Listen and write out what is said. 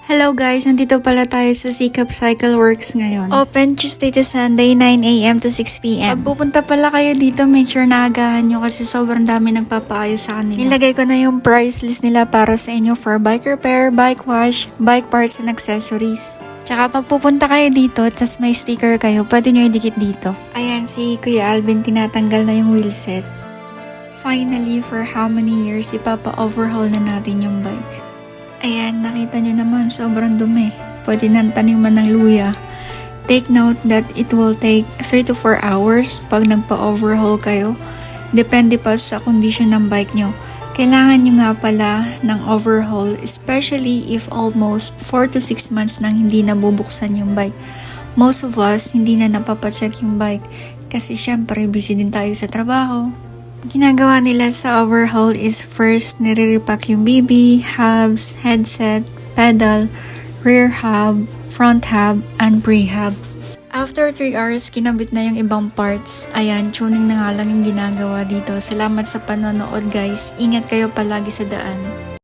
Hello guys, nandito pala tayo sa Sikap Cycle Works ngayon. Open Tuesday to Sunday, 9 a.m. to 6 p.m. Pag pupunta pala kayo dito, make sure na agahan nyo kasi sobrang dami nagpapaayos sa kanila. Nilagay ko na yung price list nila para sa inyo for bike repair, bike wash, bike parts and accessories. Tsaka pag pupunta kayo dito, tas may sticker kayo, pwede nyo idikit dito. Ayan, si Kuya Alvin tinatanggal na yung wheelset. Finally, for how many years, ipapa-overhaul na natin yung bike. Ayan, nakita nyo naman, sobrang dumi. Pwede nang taniman ng luya. Take note that it will take 3 to 4 hours pag nagpa-overhaul kayo. Depende pa sa condition ng bike nyo. Kailangan nyo nga pala ng overhaul, especially if almost 4 to 6 months nang hindi nabubuksan yung bike. Most of us, hindi na napapacheck yung bike kasi syempre busy din tayo sa trabaho. Ginagawa nila sa overhaul is first nire-repack yung BB, hubs, headset, pedal, rear hub, front hub, and pre-hub. After 3 hours, kinabit na yung ibang parts. Ayan, tuning na nga lang yung ginagawa dito. Salamat sa panonood guys. Ingat kayo palagi sa daan.